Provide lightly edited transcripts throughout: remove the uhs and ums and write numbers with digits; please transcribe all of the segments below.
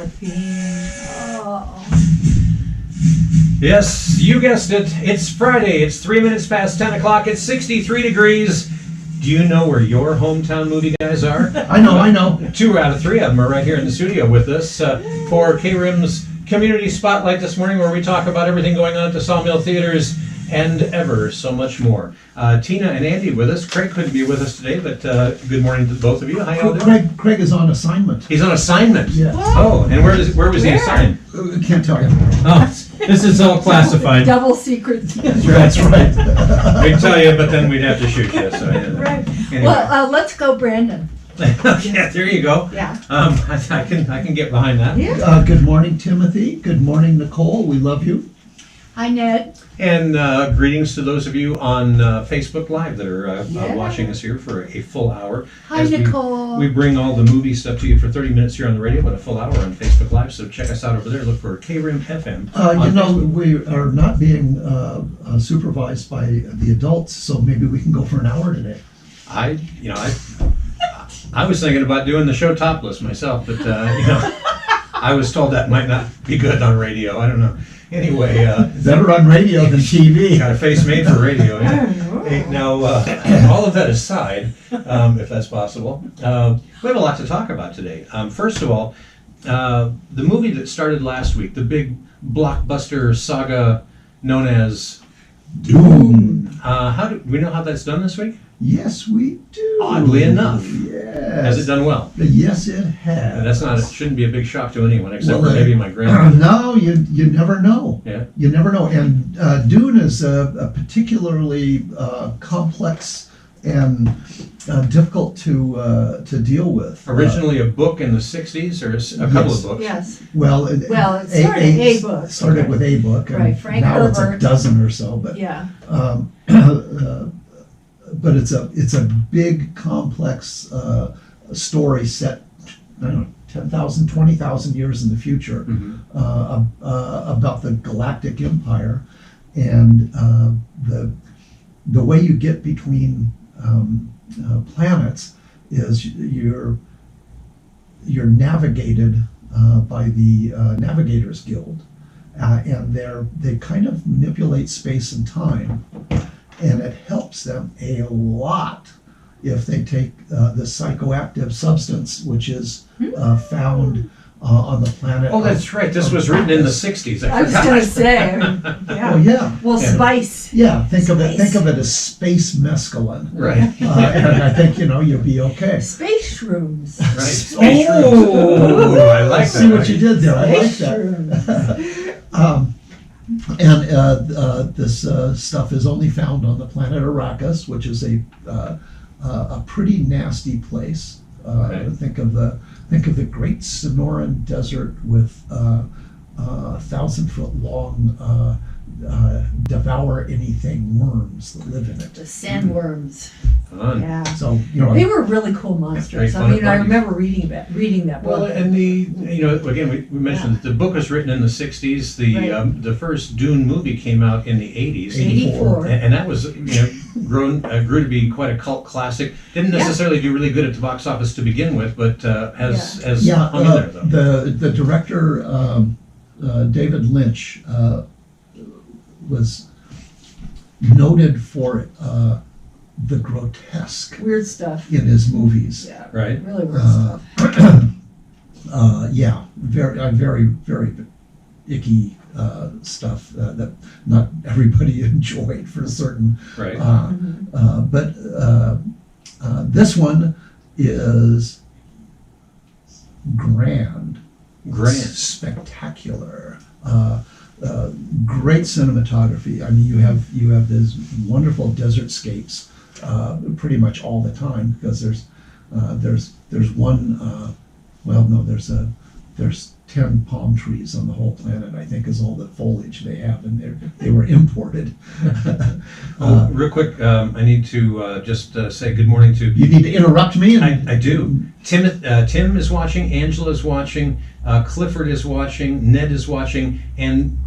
morphine. Oh. Yes, you guessed it. It's Friday. It's 3 minutes past 10 o'clock. It's 63 degrees. Do you know where your hometown movie guys are? I know. 2 out of 3 of them are right here in the studio with us for KRIM's Community Spotlight this morning, where we talk about everything going on at the Sawmill Theaters and ever so much more. Tina and Andy with us. Craig couldn't be with us today, but good morning to both of you. How y'all doing? Craig is on assignment. He's on assignment? Yeah. Oh, and where was he assigned? Can't tell you. Oh, this is all classified. Double secret. That's right. We'd tell you, but then we'd have to shoot you. So, Right. Anyway. Well, let's go, Brandon. Yeah, there you go. Yeah. I can get behind that. Yeah. Good morning, Timothy. Good morning, Nicole. We love you. Hi, Ned. And greetings to those of you on Facebook Live that are watching us here for a full hour. Hi, Nicole. We bring all the movie stuff to you for 30 minutes here on the radio, but a full hour on Facebook Live. So check us out over there. Look for KRIM FM. Facebook. We are not being supervised by the adults, so maybe we can go for an hour today. I was thinking about doing the show topless myself, but I was told that might not be good on radio. I don't know. Anyway, better on radio than TV. Got a face made for radio. Yeah. Hey, now, all of that aside, if that's possible, we have a lot to talk about today. First of all, the movie that started last week, the big blockbuster saga known as Dune. Do we know how that's done this week? Yes, we do. Oddly enough. Yes. Has it done well? Yes, it has. And that's not. It shouldn't be a big shock to anyone, except for maybe my grandma. No, you never know. Yeah. You never know. And Dune is a particularly complex and difficult to deal with. Originally a book in the 60s, or a couple of books. Yes. Well, it started a book. Started with a book, and right. Frank now Herbert. it's a dozen or so. But yeah. But it's a big, complex story set, I don't know, 10,000, 20,000 years in the future, about the galactic empire, and the way you get between planets is you're navigated by the Navigators Guild, and they kind of manipulate space and time. And it helps them a lot if they take this psychoactive substance, which is found on the planet. Oh, that's right. This was written in the 60s. I was going to say. Yeah. Oh, yeah. Well, spice. Yeah, think of it as space mescaline. Right. And I think you'll be okay. Space shrooms. Right. Oh, I like that. See what you did there. I like that. Shrooms. And this stuff is only found on the planet Arrakis, which is a pretty nasty place. Okay. Think of the Great Sonoran Desert with 1,000-foot long devour anything worms that live in it. The sandworms. Fun. Yeah. So They were really cool monsters. Fun I party. remember reading that book. Well, and again, we mentioned that the book was written in the 60s. The first Dune movie came out in the 80s. 84. And that was, grew to be quite a cult classic. Didn't necessarily do really good at the box office to begin with, but has hung in there, though. The director, David Lynch, was noted for the grotesque Weird stuff. in his movies. Yeah. Right. Really weird stuff. Very, very icky stuff that not everybody enjoyed for certain. Right. But this one is grand, spectacular. Great cinematography. I mean, you have these wonderful desertscapes pretty much all the time, because there's one. There's 10 palm trees on the whole planet, I think, is all the foliage they have, and they were imported. Real quick, I need to just say good morning to. You need to interrupt me. I do. Tim is watching. Angela is watching. Clifford is watching. Ned is watching, and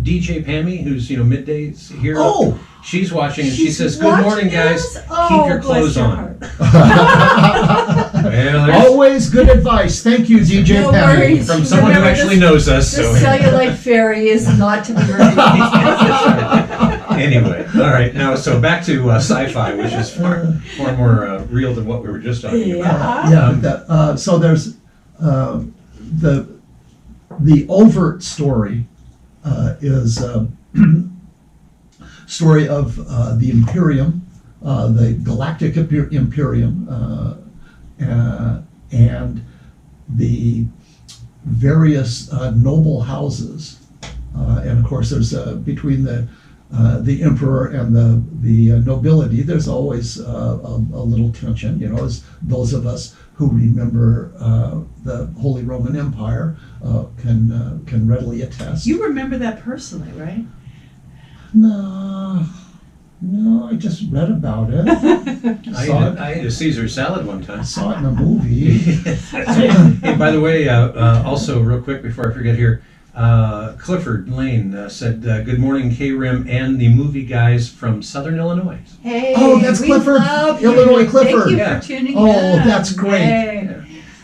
DJ Pammy, who's middays here. Oh, she's watching, and she says, "Good morning, guys. Oh, Keep your clothes bless your on." heart. Well, there's- Always good advice. Thank you, DJ No Penny. worries. from someone who Remember actually this- knows us. The So cellulite fairy is not to be repeated. anyway, all right. Now, so back to sci-fi, which is far more real than what we were just talking about. Yeah. So there's the overt story is story of the Imperium, the Galactic Imperium, and the various noble houses, and of course there's between the emperor and the nobility. There's always a little tension, as those of us who remember the Holy Roman Empire can readily attest. You remember that personally, right? No, I just read about it. I ate a Caesar salad one time. I saw it in a movie. Hey, by the way, also real quick before I forget here, Clifford Lane said, "Good morning, KRIM and the movie guys from Southern Illinois." Hey, Oh, that's we Clifford, love you. Illinois Clifford. Thank you Yeah. for tuning Oh, in. that's great. Hey.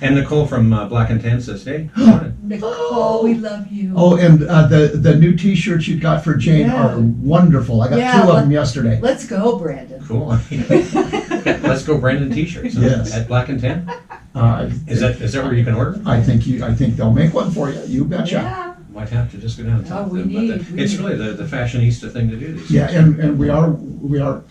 And Nicole from Black and Tan says, "Hey, good morning." Nicole, we love you. Oh, and the new T-shirts you got for Jane Yeah. are wonderful. I got Yeah, two of let- them yesterday. Let's go, Brandon. Cool. Let's go, Brandon T-shirts. Huh? Yes. At Black and Tan. Uh, Is that where you can order? I think they'll make one for you. You betcha. Yeah. Might have to just go down and talk Oh, to we them about need- that. we It's need- really the fashionista thing to do these Yeah, days. and we are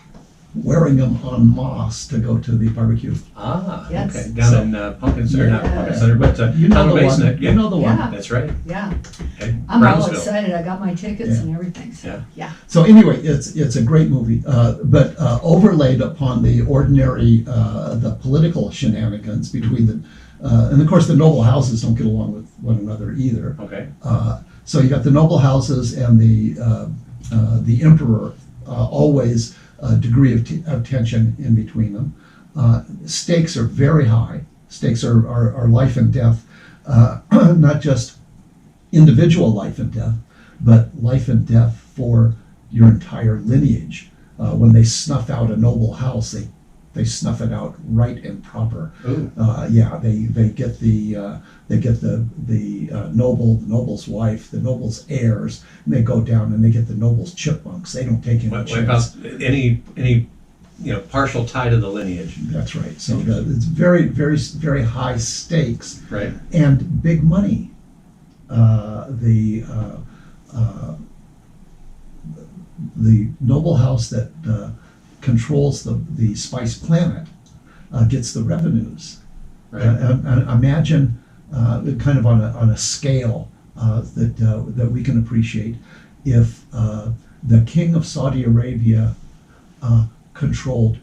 wearing them en masse to go to the barbecue. Ah, Yes. okay. Down So- in Pumpkin Center, not Yeah. Pumpkin Center, but You know Town the Basin. one. Yeah, You know the one. Yeah. that's right. Yeah. Okay. I'm all Brownsville. excited. I got my tickets Yeah. and everything. So, Yeah. yeah. So anyway, it's a great movie, but overlaid upon the ordinary the political shenanigans between the and of course the noble houses don't get along with one another either. Okay. So you got the noble houses and the emperor, always a degree of tension in between them. Stakes are very high. Stakes are life and death, not just individual life and death, but life and death for your entire lineage. When they snuff out a noble house, they snuff it out right and proper. Ooh. They get the noble, the noble's wife, the noble's heirs, and they go down and they get the noble's chipmunks. They don't take any Wipe chance. out any partial tie to the lineage, That's right. So it's very, very, very high stakes right? and big money. The noble house that controls the Spice Planet gets the revenues. Right. Imagine kind of on a scale that we can appreciate if the king of Saudi Arabia controlled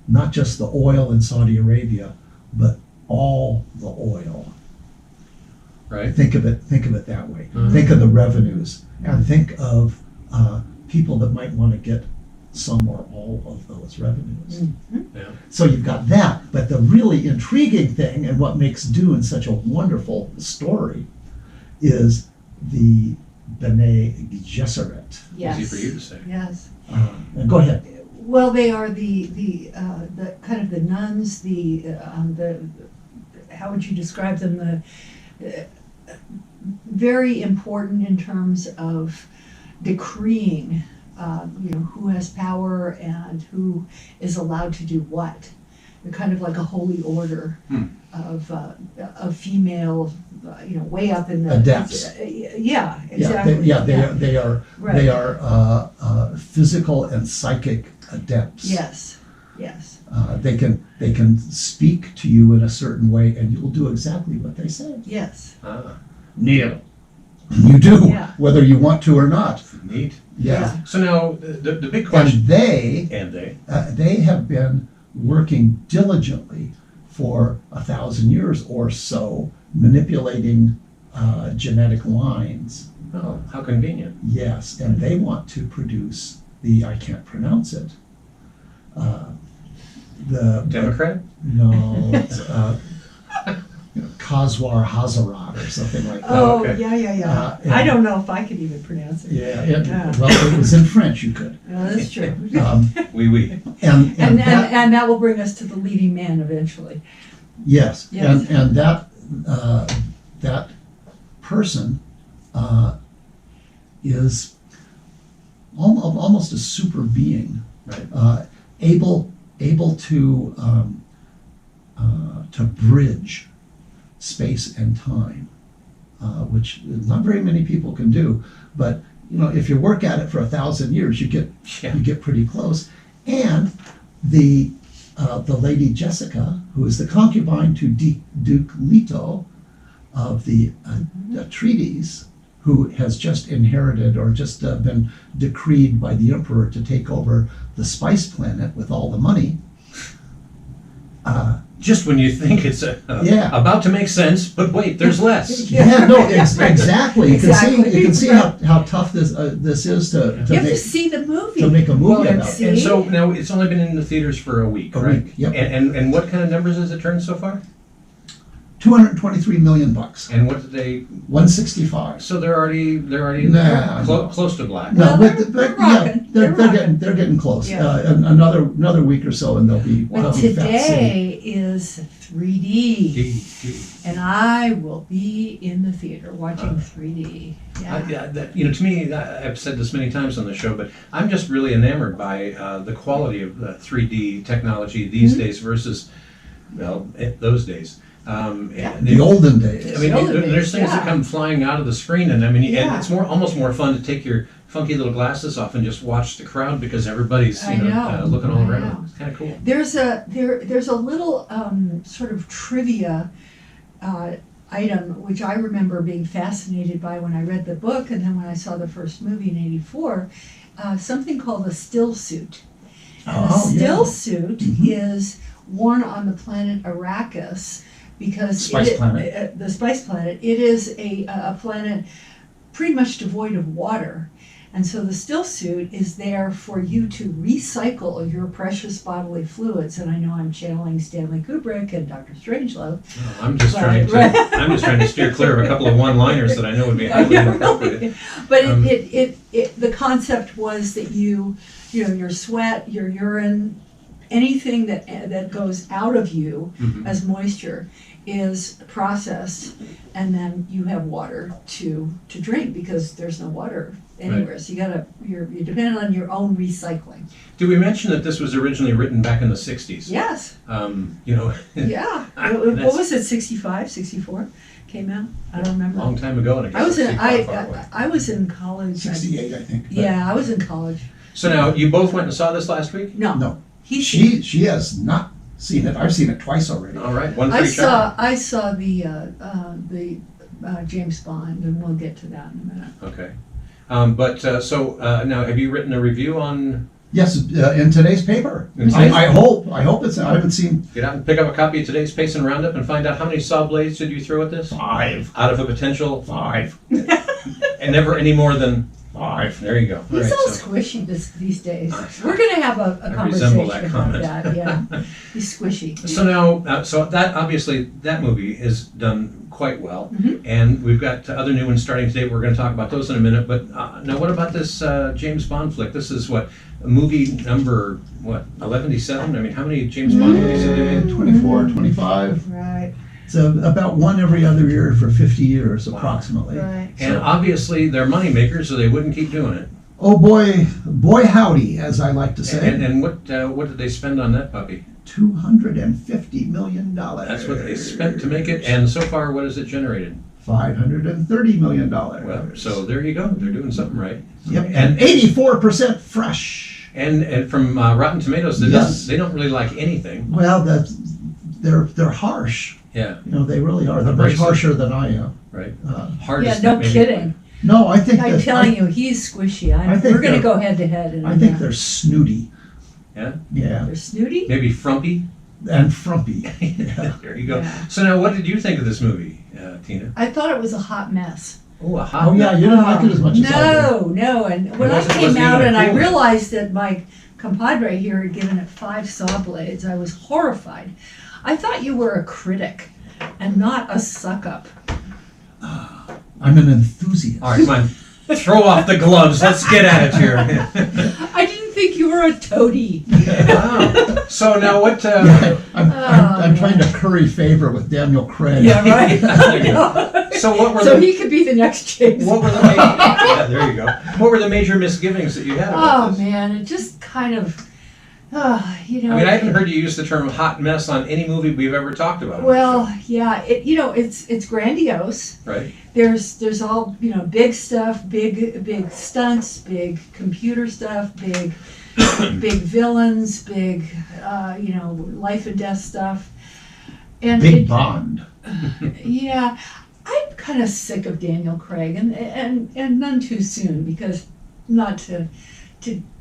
not just the oil in Saudi Arabia, but all the oil. Right. Think of it that way. Mhm. Think of the revenues, and think of people that might want to get some or all of those revenues. Yeah. So you've got that, but the really intriguing thing, and what makes Dune such a wonderful story, is the Bene Gesserit. Yes. Easy for you to say. Yes. And go ahead. Well, they are the kind of the nuns. The how would you describe them? The very important in terms of decreeing, who has power and who is allowed to do what. They're kind of like a holy order of female, way up in the Adepts. Yeah, exactly. They are Right. they are physical and psychic adepts. Yes. Yes. They can speak to you in a certain way, and you'll do exactly what they say. Yes. Ah, Kneel. You do, Yeah. whether you want to or not. neat. Yeah. So now the big question. And they have been working diligently for 1,000 years or so, manipulating genetic lines. Oh, how convenient. Yes, and they want to produce I can't pronounce it. Democrat? No, it's, Khazar Hazarat or something like that. Oh, okay. yeah. and- I don't know if I could even pronounce it. Yeah, well, it was in French, you could. No, that's true. Oui, oui. And and that, that will bring us to the leading man eventually. Yes, Yes. and that person is almost a super being, Right. able to bridge space and time, which not very many people can do. But if you work at it for 1,000 years, you get pretty close. And the lady Jessica, who is the concubine to Duke Leto of the treaties, who has just inherited or just been decreed by the emperor to take over the Spice Planet with all the money. Just when you think it's Yeah. about to make sense, but wait, there's less. Yeah, no, exactly. You can Exactly. see how tough this is to You have to see the movie. make a movie and about. see. And so now it's only been in the theaters for a week, A right? week, yep. And what kind of numbers has it turned so far? $223 million. And what did they? 165. So they're already Nah, no. close to black. Well, No, they're rocking. They're rocking. they're getting close. Yeah. Another week or so, and they'll be. But they'll be Fat City. today is 3D, and I will be in the theater watching 3D. Yeah. To me, I've said this many times on the show, but I'm just really enamored by the quality of 3D technology these days versus, those days. The olden days. I mean, The olden there's days, things that yeah. come flying out of the screen, and and Yeah. it's almost more fun to take your funky little glasses off and just watch the crowd because everybody's I know. looking all I around. know. It's kind of cool. There's a little sort of trivia item which I remember being fascinated by when I read the book, and then when I saw the first movie in '84, something called a still suit. And a Oh, yeah. still suit Mhm. is worn on the planet Arrakis because Spice Planet. The Spice Planet. It is a planet pretty much devoid of water. And so the still suit is there for you to recycle your precious bodily fluids. And I know I'm channeling Stanley Kubrick and Dr. Strangelove. I'm just Right, I'm just trying to steer clear of a couple of one-liners that I know would be highly Yeah, inappropriate. really. But Um, the concept was that your sweat, your urine, anything that goes out of you Mhm. as moisture is processed, and then you have water to drink because there's no water anywhere. So you're dependent on your own recycling. Did we mention that this was originally written back in the 60s? Yes. Yeah. What That's- was it? 65, 64 came out. I don't remember. a long time ago, and I guess I was it in seemed far away. I was in college. 68, I think. but Yeah, I was in college. So now, you both went and saw this last week? No. No. He She has not seen it. I've seen it twice already. All right, one for I each other. saw the James Bond, and we'll get to that in a minute. Okay. Now, have you written a review on? Yes, in today's paper. In today's- I hope it's. I haven't seen Get out and pick up a copy of today's Pace and Roundup and find out how many saw blades did you throw at this? 5. Out of a potential 5. and never any more than 5. There you go. He's right, all so- squishy these days. We're going to have a I conversation resemble that about comment. that. Yeah, he's squishy. So now, so that obviously that movie is done quite well, and we've got other new ones starting today. We're going to talk about those in a minute. But now, what about this James Bond flick? This is movie number 11-7? I mean, how many James Bond movies have they made? 24, 25. Right, It's about one every other year for 50 years, Wow. approximately. right. And obviously they're money makers, so they wouldn't keep doing it. Oh boy howdy, as I like to say. And what did they spend on that puppy? $250 million. That's what they spent to make it, and so far, what has it generated? $530 million. Well, so there you go. They're doing something right. Yep, and 84% fresh. And from Rotten Tomatoes, Yes. they don't really like anything. Well, they're harsh. Yeah, They really are. They're much Abrasive. harsher than I am. right. Yeah, Hardest. no maybe. kidding. No, I think I'm that, telling you, he's squishy. I think We're going to they're- go head to head. I think they're snooty. Yeah? Yeah, they're snooty. Maybe frumpy. and frumpy. Yeah. There you go. Yeah. So now, what did you think of this movie, Tina? I thought it was a hot mess. Oh, a hot. Oh yeah, you didn't like it as much as I did. No. And when I wasn't- came wasn't out even and I cool. realized that my compadre here had given it 5 saw blades, I was horrified. I thought you were a critic and not a suck up. I'm an enthusiast. All right, come on. Throw off the gloves. Let's get at it here. I didn't think you were a toady. Wow. So now, what? I'm I'm trying to curry favor with Daniel Craig. Yeah, right. There you go. So what were So the he could be the next James. what were the major, yeah, there you go. What were the major misgivings that you had about Oh this? man, it just kind of, you know. I mean, I haven't heard you use the term hot mess on any movie we've ever talked about. on the Well, show, yeah, it's grandiose. right? There's all, big stuff, big stunts, big computer stuff, big villains, big life and death stuff. And Big Bond. yeah, I'm kind of sick of Daniel Craig, and none too soon, because not to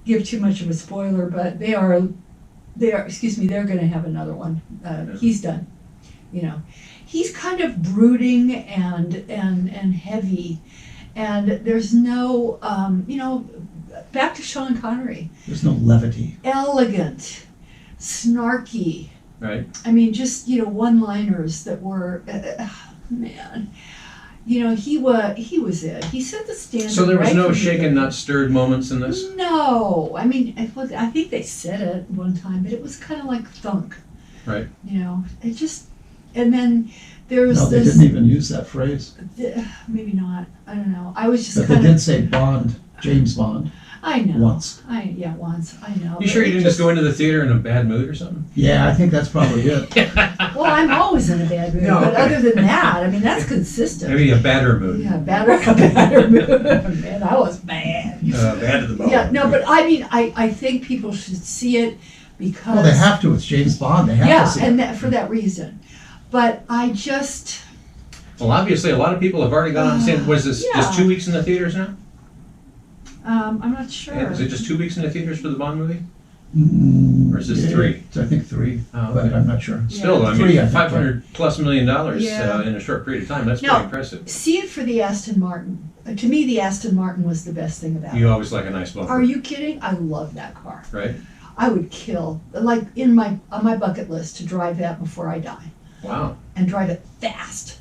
give too much of a spoiler, but they're going to have another one. He's done. He's kind of brooding and heavy, and there's no back to Sean Connery. There's no levity. Elegant, snarky. Right. I mean, just one-liners that were, man. He was it. He set the standard. So there was right no from the shaken, beginning. not stirred moments in this? No, I mean, I think they said it one time, but it was kind of like thunk. Right. It just, and then there was No, they this. didn't even use that phrase. Maybe not. I don't know. I was just But they kind did of. say Bond, James Bond, I know. once. Once. I know. You but sure you it didn't just go into the theater in a bad mood or something? Yeah, I think that's probably it. Well, I'm always in a bad mood, No, but okay. other than that, I mean, that's consistent. Maybe a badder mood. Yeah, better mood. Man, I was bad. Bad to the bone. Yeah, no, but I mean, I think people should see it because. Well, they have to. It's James Bond. They have Yeah, to see and it. for that reason. But I just. Well, obviously, a lot of people have already gone on and seen. Was this Yeah. just 2 weeks in the theaters now? I'm not sure. Yeah, is it just 2 weeks in the theaters for the Bond movie? Or is this Yeah, 3? I think 3, Oh, but okay. I'm not sure. Still, Yeah. I mean, 3, I think, $500+ million Yeah. in a short period of time. That's No. pretty impressive. See it for the Aston Martin. To me, the Aston Martin was the best thing about You it. always like a nice bumper. Are you kidding? I love that car. Right? I would kill, like on my bucket list, to drive that before I die, Wow. and drive it fast,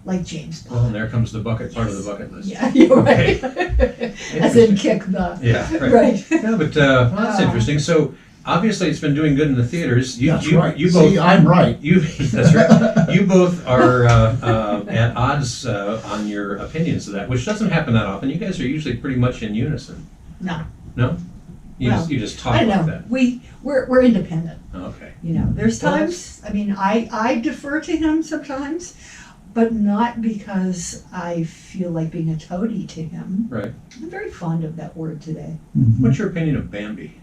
like James Well, and Bond. there comes the bucket part of the bucket list. Yeah, you're right. As in Interesting. kick the. Yeah, right. Right. Yeah, but well, that's Oh. interesting. So obviously, it's been doing good in the theaters. That's right. You See, both. I'm right. That's right. You both are at odds on your opinions of that, which doesn't happen that often. You guys are usually pretty much in unison. No, No? You Well, just talk I don't like know. that. We're independent. Okay. There's Well, times. I mean, I defer to him sometimes, but not because I feel like being a toady to him. Right. I'm very fond of that word today. Mhm. What's your opinion of Bambi?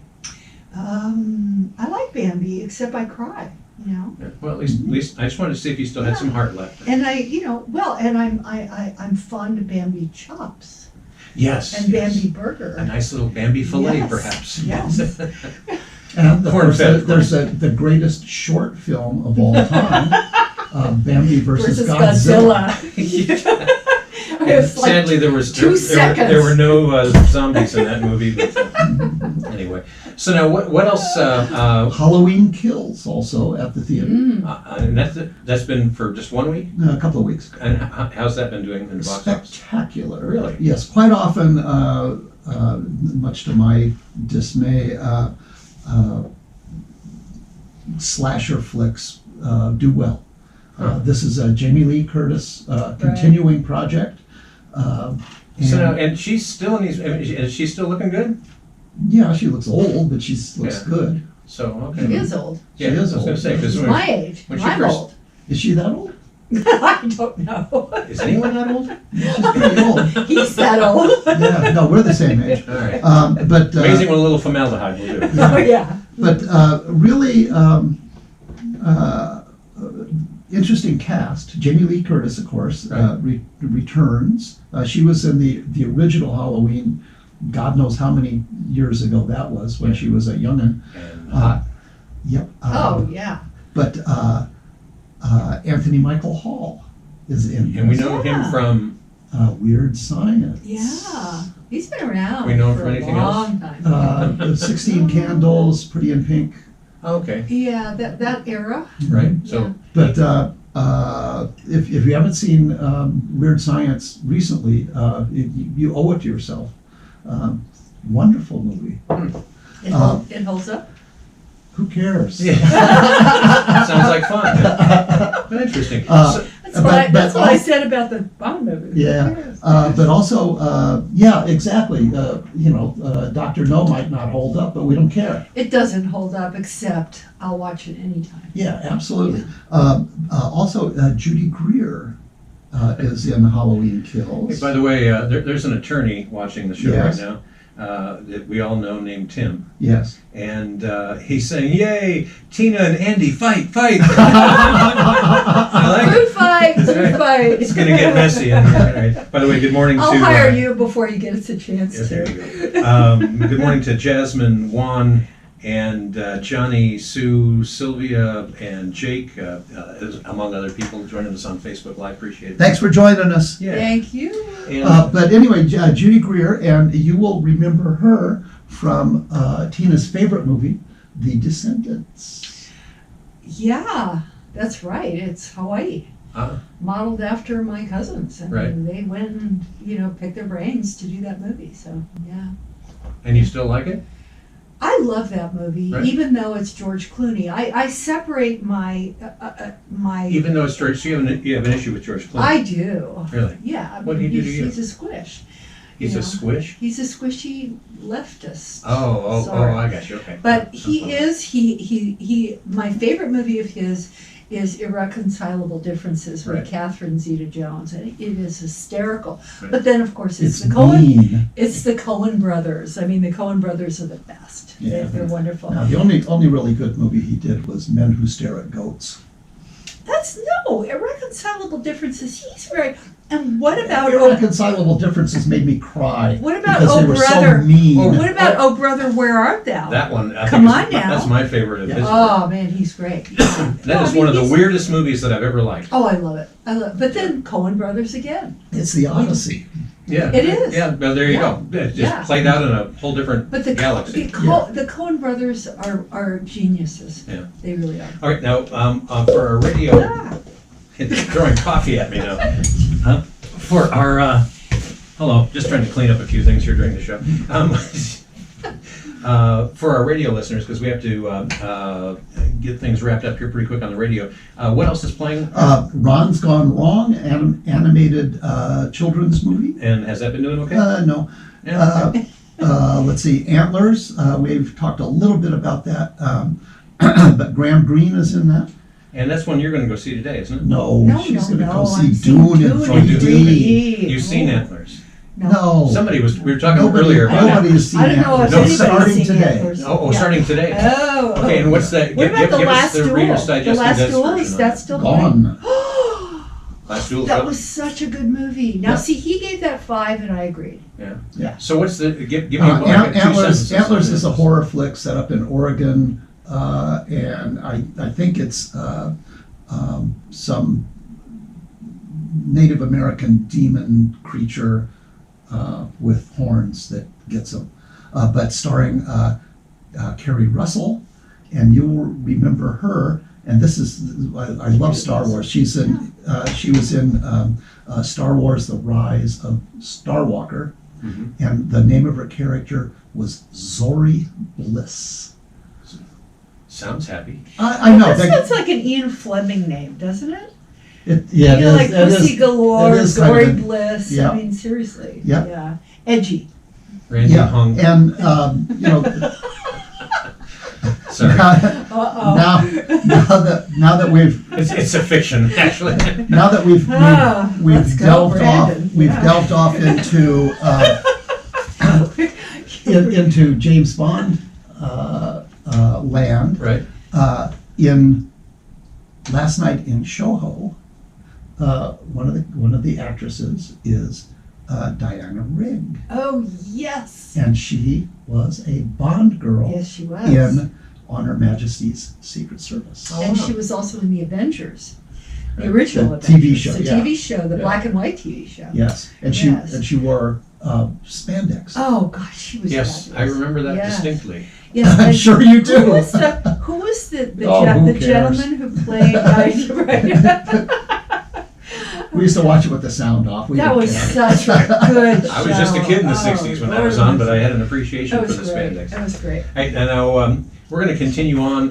I like Bambi, except I cry. Yeah, well, at least I just wanted to see if you still had some heart left. And I'm fond of Bambi chops Yes. and yes. Bambi burger. A nice little Bambi fillet, Yes, perhaps. yes. And of course, Corn-fed, there's the greatest short film of all time, Bambi versus Godzilla. It's like Sadly, there was 2 seconds. there were no zombies in that movie. But, anyway, so now what else? Halloween Kills also at the theater. And that's been for just 1 week. A couple of weeks. And how's that been doing in the box office? Spectacular. Really? Yes, quite often, much to my dismay, slasher flicks do well. This is a Jamie Lee Curtis continuing project. So now, and she's still in these. I mean, is she still looking good? Yeah, she looks old, but she looks Yeah. good. So okay. She is old. Yeah, She is I was going old. to say because She's my age. when she I'm first- old. Is she that old? I don't know. is anyone that old? She's pretty old. He's that old. Yeah, no, we're the same age. All right. But Amazing what a little formaldehyde will do. Oh, yeah. But really interesting cast. Jamie Lee Curtis, of course, Right. returns. She was in the original Halloween. God knows how many years ago that was when she was a youngin. And hot. Yep. Oh, yeah. But Anthony Michael Hall is in. And we this. know him Yeah. from Weird Science. Yeah. He's been around We know him for from a anything else? long time. 16 Candles, Pretty in Pink. okay, Yeah, that era. right. Yeah. So But if you haven't seen Weird Science recently, you owe it to yourself. Wonderful movie. It holds up. who cares? Yeah. Sounds like fun. But interesting. That's what I said about the Bond movie. Yeah, but also, yeah, exactly. Dr. No might not hold up, but we don't care. It doesn't hold up, except I'll watch it anytime. Yeah, absolutely. Also, Judy Greer is in Halloween Kills. Hey, by the way, there's an attorney watching the show Yes. right now that we all know named Tim. Yes. And he's saying, "Yay, Tina and Andy, fight!" I like Food it. fight, food fight. It's going to get messy in here. All right. By the way, good morning I'll to... hire you before you get us a chance Yes, there to. you go. Good morning to Jasmine, Juan, and Johnny, Sue, Sylvia, and Jake, among other people joining us on Facebook Live. Appreciate it. Thanks for joining us. Yeah. Thank you. And, But anyway, Judy Greer, and you will remember her from Tina's favorite movie, The Descendants. Yeah, that's right. It's Hawaii. Modeled after my cousins. And Right. they went and, picked their brains to do that movie. So, yeah. and you still like it? I love that movie, Right. even though it's George Clooney. I separate my... Even though it's George, so you have an issue with George Clooney? I do. Really? Yeah. I What did mean, he do to you? He's a squish. He's you a know. squish? He's a squishy leftist. Oh, Sorry. I got you. Okay. But my favorite movie of his is Irreconcilable Differences with Right. Catherine Zeta-Jones. And it is hysterical. Right. But then, of course, It's the Coen. mean. It's the Coen brothers. I mean, the Coen brothers are the best. Yeah. They're wonderful. Now, the only really good movie he did was Men Who Stare at Goats. That's Irreconcilable Differences. He's very. And what about Irreconcilable Differences made me cry. What about because Oh they were Brother? so mean. Oh, What about Oh Brother, Where Art Thou? That one. I Come think on now. That's my favorite of his. Oh man, he's great. That is one of the weirdest movies that I've ever liked. Oh, I love it. But then Coen brothers again. It's the Odyssey. Yeah. It is. Yeah, well, there you Yeah. go. It just Yeah. played out in a whole different But the galaxy. Coen brothers are geniuses. Yeah. They really are. All right, now, for our radio... Ah, It's throwing coffee at me now. For our, hello, just trying to clean up a few things here during the show. For our radio listeners, because we have to get things wrapped up here pretty quick on the radio, what else is playing? Ron's Gone Wrong, animated children's movie. And has that been doing okay? No. Yeah. Let's see, Antlers. We've talked a little bit about that, but Graham Greene is in that. And that's one you're going to go see today, isn't it? No, she's going to go see I'm seeing Dune in Dune 3D. You've seen Antlers. No. Somebody was, we were talking Nobody, earlier about nobody has seen I don't know if Antlers. No, anybody's starting seen today. Antlers. Oh, Yeah. starting today. Oh. Okay, and what's that? What about give the us Last the Duel? Reader's The Digest Last condensed Duel, version is of that it. still Gone. Last Duel? That was such a good movie. Now, Yeah. see, he gave that 5, and I agreed. Yeah. So what's the, give me like a two sentences. Antlers is a horror flick set up in Oregon, and I think it's some Native American demon creature with horns that gets them, but starring Kerry Russell, and you'll remember her. And this is, I love Star Wars. She was in Star Wars: The Rise of Starwalker, and the name of her character was Zori Bliss. Sounds happy. I know. That sounds like an Ian Fleming name, doesn't it? Like Pussy Galore, it is Zori kind of- Bliss. yeah. I mean, seriously. Yeah. Yeah. Edgy. Randy Yeah, Hung. and Sorry. Uh-oh. now that we've It's a fiction, actually. Let's go, Brandon. we've Yeah. delved off into into James Bond land. Right. In last night in Shoho, one of the actresses is Diana Rigg, Oh, yes. and she was a Bond girl Yes, she was. in On Her Majesty's Secret Service. Oh, And wow. she was also in the Avengers. The Right. original The TV Avengers. show, The yeah. TV show, the Yeah. black and white TV show. Yes, and Yes. she wore spandex. Oh, gosh, she was Yes, I fabulous. remember that Yes. distinctly. Yes, I'm and sure you do. Who was the Oh, who the cares? gentleman who played? Right. We used to watch it with the sound off. We That didn't was care. such a good show. I was just a kid in the Oh, 60s when that Lord, was on, but I had an appreciation That for was the great. spandex. That was great. Hey, and now, we're going to continue on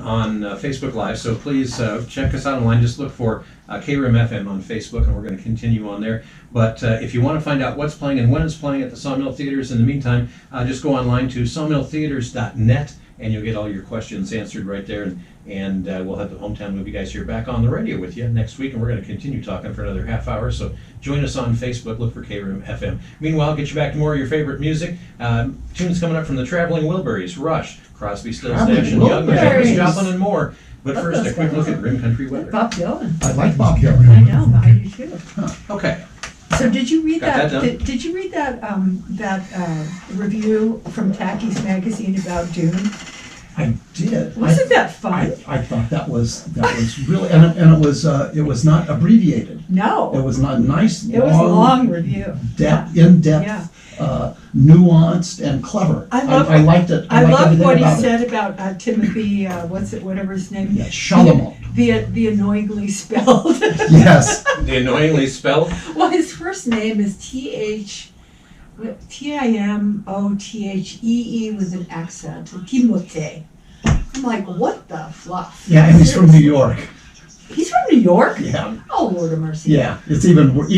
Facebook Live, so please check us out online. Just look for KRIM FM on Facebook, and we're going to continue on there. But if you want to find out what's playing and when it's playing at the Sawmill Theaters in the meantime, just go online to sawmilltheaters.net, and you'll get all your questions answered right there. And we'll have the Hometown Movie Guys here back on the radio with you next week, and we're going to continue talking for another half hour. So join us on Facebook. Look for KRIM FM. Meanwhile, get you back to more of your favorite music. Tunes coming up from the Traveling Wilburys, Rush, Crosby, Stills, Nash and Young, Janis Joplin, and more. But first, a quick look at Rim Country weather. Bob Dylan. I like Bob Dylan. I know, I do too. Okay. So did you read Got that? that done? Did you read that review from Tacky's magazine about Dune? I did. Wasn't that fun? I thought that was really, and it was not abbreviated. No. It was not nice, It was a long review. in-depth, Yeah. nuanced, and clever. I loved I liked it. I liked loved everything what he about it. said about Timothy, whatever his name. Yeah, Chalamet. The annoyingly spelled. Yes. The annoyingly spelled. Well, his first name is Timothee with an accent. Timothy. I'm like, what the fluff? Yeah, and he's from New York. He's from New York? Yeah. Oh, Lord of mercy. Yeah, it's even Oh, worse.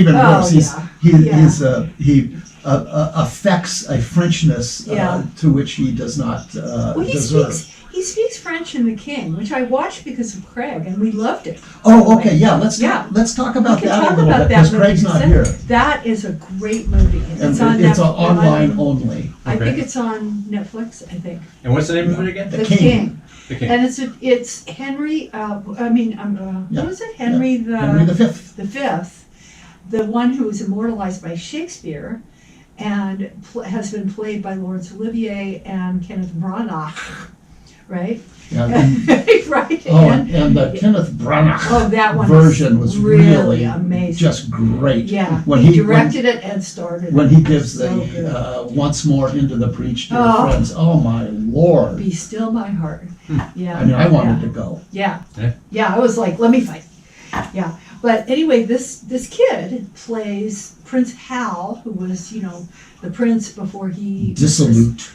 yeah. He affects a Frenchness Yeah. to which he does not Well, deserve. he speaks French in The King, which I watched because of Craig, and we loved it. Oh, okay, yeah. Let's Yeah. talk about We can that talk a little about bit that because movie, Craig's not because here, That is a great movie. and It's on it's Netflix. online only. I Okay. think it's on Netflix, I think. And what's the name of it again? The King. The King. And it's Henry, Yeah. what is it? Henry Henry the Fifth. the Fifth, the one who was immortalized by Shakespeare and has been played by Laurence Olivier and Kenneth Branagh, right? Yeah, and, Right. and the Kenneth Branagh That one version was really amazing. just great. Yeah, When he he- directed it and started When it. he gives So the good. once more into the breach, dear Oh. friends. Oh my Lord! Be still my heart. Yeah. I mean, I wanted yeah. to go. Yeah. Yeah. Yeah, I was like, let me fight. Yeah. But anyway, this kid plays Prince Hal, who was, the prince before he dissolute,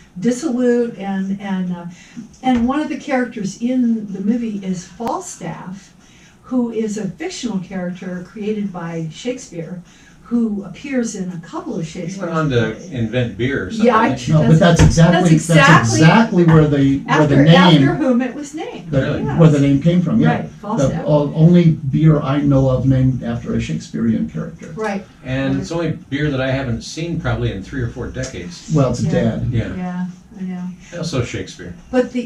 and one of the characters in the movie is Falstaff, who is a fictional character created by Shakespeare, who appears in a couple of He Shakespeare. went on to invent beer or something. Yeah, didn't he? No, but that's exactly where the after name whom it was named. Really? where the name came from. Yeah. Right, Falstaff. The only beer I know of named after a Shakespearean character. Right. And it's only beer that I haven't seen probably in 3 or 4 decades. Well, it's Yeah. dead. Yeah. Yeah, I know. Also Shakespeare. But but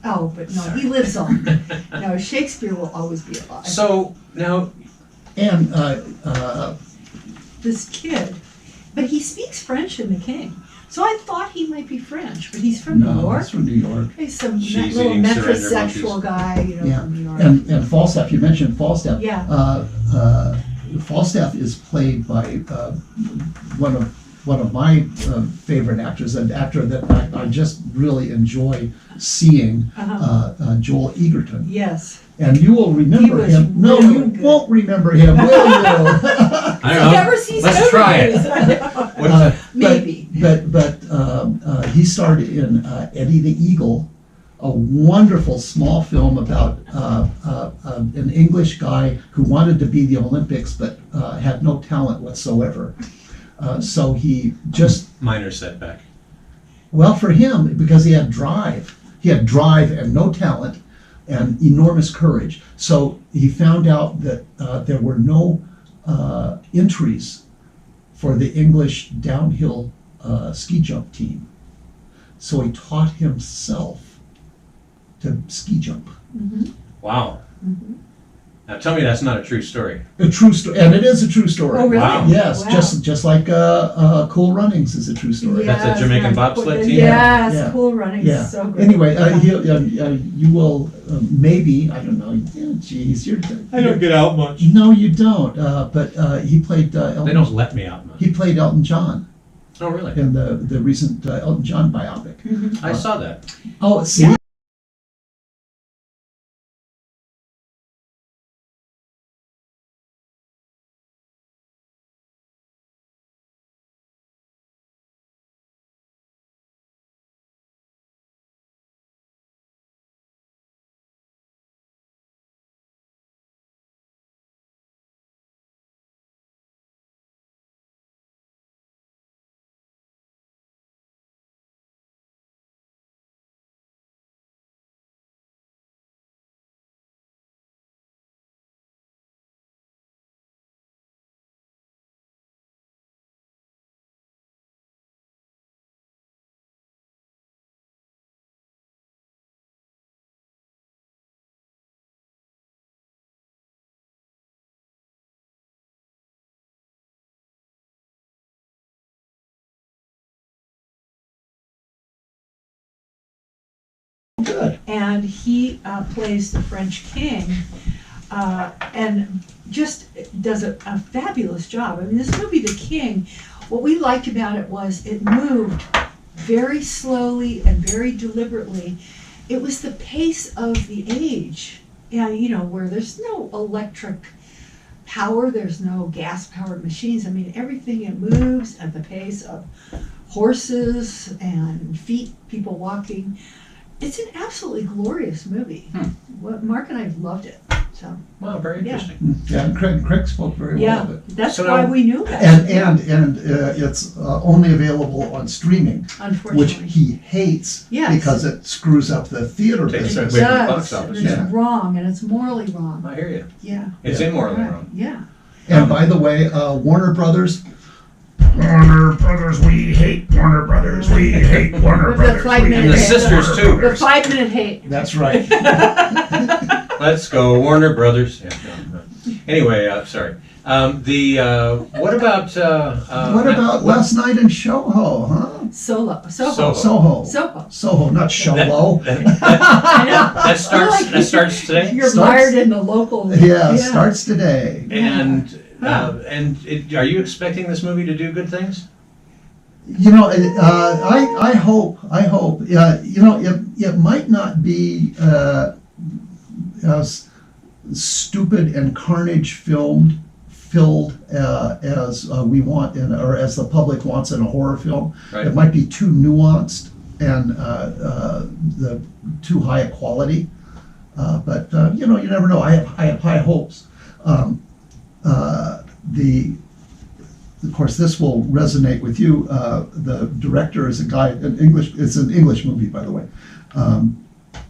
no, he lives on. No, Shakespeare will always be alive. So now, And This kid, but he speaks French in The King. So I thought he might be French, but he's from New no, York. it's from New York. He's some She's little eating surrender metrosexual monkeys. guy, Yeah. from New York. And Falstaff, you mentioned Falstaff. Yeah. Falstaff is played by one of my favorite actors, an actor that I just really enjoy seeing, Joel Egerton. Yes. And you will remember was him. No, really you good. won't remember him, will you? I don't know. Never sees Let's try it. Uh, Maybe. But he starred in Eddie the Eagle, a wonderful small film about an English guy who wanted to be the Olympics but had no talent whatsoever. So he just, Minor setback. well, for him, because he had drive. He had drive and no talent and enormous courage. So he found out that there were no entries for the English downhill ski jump team. So he taught himself to ski jump. Wow. Now tell me that's not a true story. A true story, and it is a true story. Oh, really? Wow. Yes, Wow. just like Cool Runnings is a true story. That's a Jamaican bobsled team? Yes, Yeah. Cool Running. Yeah. So good. Anyway, Yeah. you will maybe, I don't know. Yeah, geez, get out much. No, you don't. But he played Elton. They don't let me out much. He played Elton John Oh, really? in the recent Elton John biopic. I saw that. Oh, see. good. And he plays the French king, and just does a fabulous job. I mean, this movie, The King, what we liked about it was it moved very slowly and very deliberately. It was the pace of the age, and where there's no electric power, there's no gas-powered machines. I mean, everything, it moves at the pace of horses and feet, people walking. It's an absolutely glorious movie. Mark and I loved it. So Wow, very Yeah. interesting. Yeah, and Craig spoke very well of it. that's So why now- we knew that. And it's only available on streaming, which Unfortunately, he hates Yes. because it screws up the theater Takes business. away from the does. box office. And it's Yeah. wrong, and it's morally wrong. I hear you. Yeah. It's Yeah. immorally Right. wrong. Yeah. And by the way, Warner Brothers, we hate Warner Brothers, we hate Warner The 5-minute And the hate. sisters too. The 5-minute hate. That's right. Let's go, Warner Brothers. Yeah, no. Anyway, sorry. What about? What about last night in Soho, huh? Soho. Soho. Soho, not Sholo. I know. That starts today. You're Starts- mired in the local. Yeah, starts today. And Yeah. are you expecting this movie to do good things? I hope. It might not be as stupid and carnage filled as we want or as the public wants in a horror film. Right. It might be too nuanced and too high a quality. But you never know. I have high hopes. Of course, this will resonate with you. The director is a guy, it's an English movie, by the way.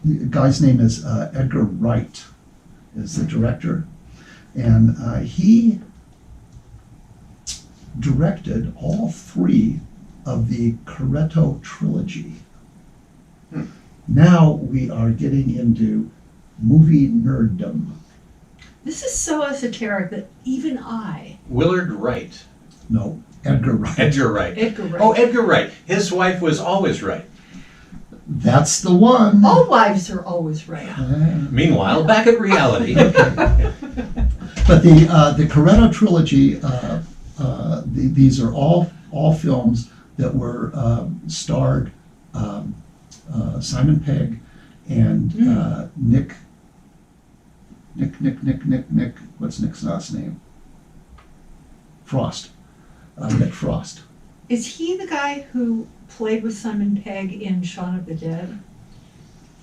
The guy's name is Edgar Wright, is the director. And he directed all 3 of the Corretto trilogy. Now we are getting into movie nerddom. This is so esoteric that even I, Willard Wright. No, Edgar Wright. Edgar Wright. Edgar Wright. Oh, Edgar Wright. His wife was always right. That's the one. All wives are always right. Meanwhile, back at reality. But the Corretto trilogy, these are all films that were starred Simon Pegg and Nick. What's Nick's last name? Frost. Nick Frost. Is he the guy who played with Simon Pegg in Shaun of the Dead?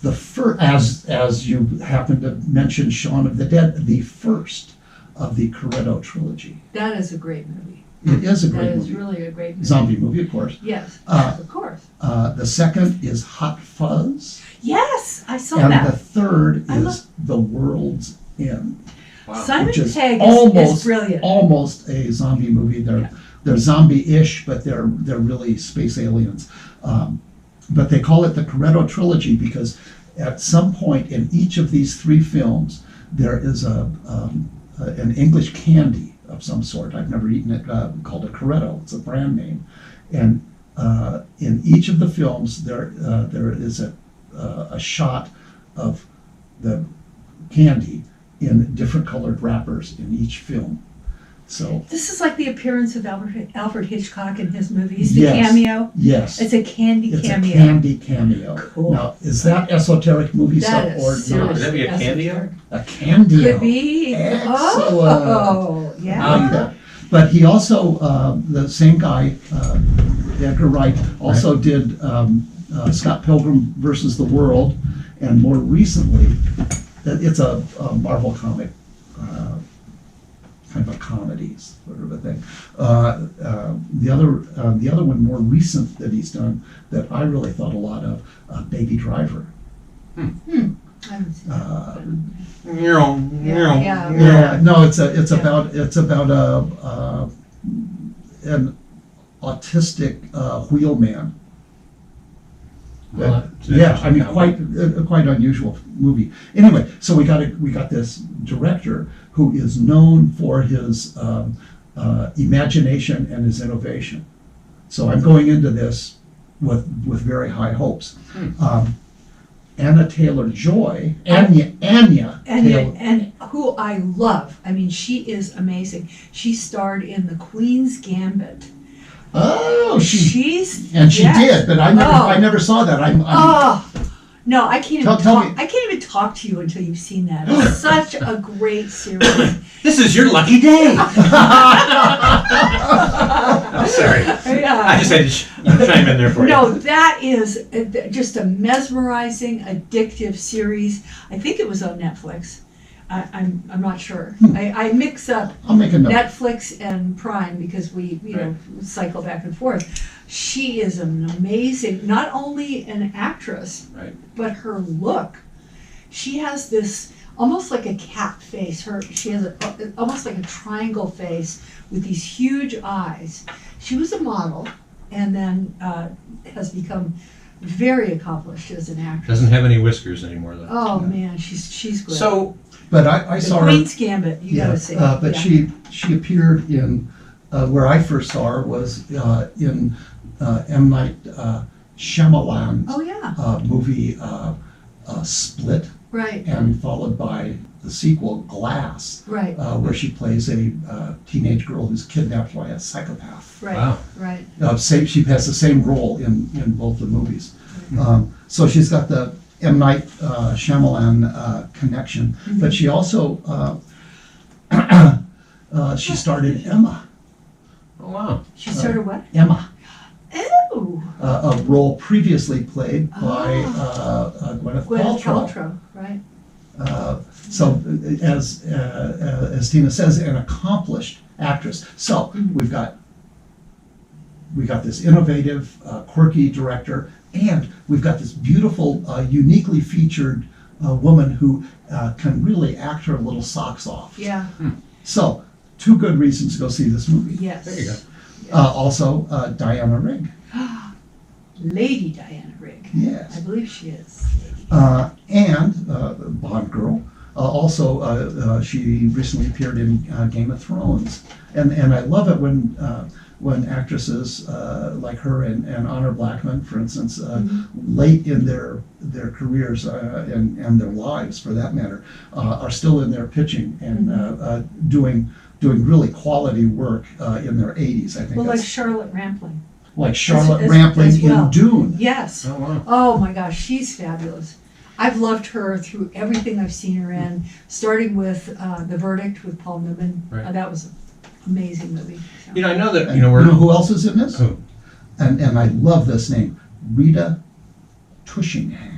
The first, as you happen to mention, Shaun of the Dead, the first of the Corretto trilogy. That is a great movie. It is a That great is movie. really a great movie. Zombie movie, of course. Yes, of course. The second is Hot Fuzz. Yes, I saw And that. the third I is The World's End, Wow. Simon which is Pegg is almost brilliant. almost a zombie movie. They're zombie-ish, but they're really space aliens. But they call it the Corretto trilogy because at some point in each of these 3 films, there is an English candy of some sort. I've never eaten it, called a Corretto. It's a brand name, and in each of the films, there is a shot of the candy in different colored wrappers in each film. So This is like the appearance of Alfred Hitchcock in his movies, the Yes. cameo. yes, It's a candy it's cameo. a candy cameo. Cool. Now, is that esoteric movie That stuff is or seriously not? Could that be a candy? esoteric. A candy. Could be. Excellent. Oh, I yeah. like that. But he also, the same guy, Edgar Wright, also did Scott Pilgrim versus the World, and more recently, it's a Marvel comic, kind of a comedy sort of a thing. The other one more recent that he's done that I really thought a lot of, Baby Driver. I haven't seen that. Yeah. Yeah, no, it's Yeah. about an autistic wheelman. Well, that's Yeah, I mean, interesting. quite unusual movie. Anyway, so we got this director who is known for his imagination and his innovation. So I'm going into this with very high hopes. Anna Taylor-Joy, Anya Taylor. And who I love. I mean, she is amazing. She starred in The Queen's Gambit. Oh, She's she yes. did, but I never saw that. No, I can't even Tell talk. me. I can't even talk to you until you've seen that. It's such a great series. This is your lucky day. Sorry. Yeah. I just had to chime in there for you. No, that is just a mesmerizing, addictive series. I think it was on Netflix. I'm not sure. I mix up I'll make a note. Netflix and Prime because we cycle back and forth. She is an amazing, not only an actress, Right. but her look. She has this almost like a cat face. She has almost like a triangle face with these huge eyes. She was a model and then has become very accomplished as an actress. Doesn't have any whiskers anymore, though. Oh man, she's great. So, But I The saw her. Queen's Gambit, you gotta see. But she appeared in where I first saw her was in M. Night Shyamalan's Oh yeah, movie Split, right, and followed by the sequel Glass, right, where she plays a teenage girl who's kidnapped by a psychopath. right, wow. right. She has the same role in both the movies. So she's got the M. Night Shyamalan connection, but she also she started Emma. Oh, wow. She started what? Emma, Oh, a role previously played by Gwyneth Gwyneth Paltrow. Paltrow, right? So as Tina says, an accomplished actress. So we've got this innovative, quirky director, and we've got this beautiful, uniquely featured woman who can really act her little socks off. Yeah. So, two good reasons to go see this movie. Yes. There you go. Also, Diana Rigg. Lady Diana Rigg. I Yes. believe she is. And Bond girl. Also, she recently appeared in Game of Thrones, and I love it when actresses like her and Honor Blackman, for instance, late in their careers and their lives, for that matter, are still in there pitching and doing really quality work in their 80s. I think. Well, like that's Charlotte Rampling. like Charlotte as Rampling well. in Dune. Yes. Oh, wow. Oh my gosh, she's fabulous. I've loved her through everything I've seen her in, starting with The Verdict with Paul Newman. Right. That was an amazing movie. So. You know, I know that, And you know, you know who else is in this? Who? And I love this name, Rita Tushingham.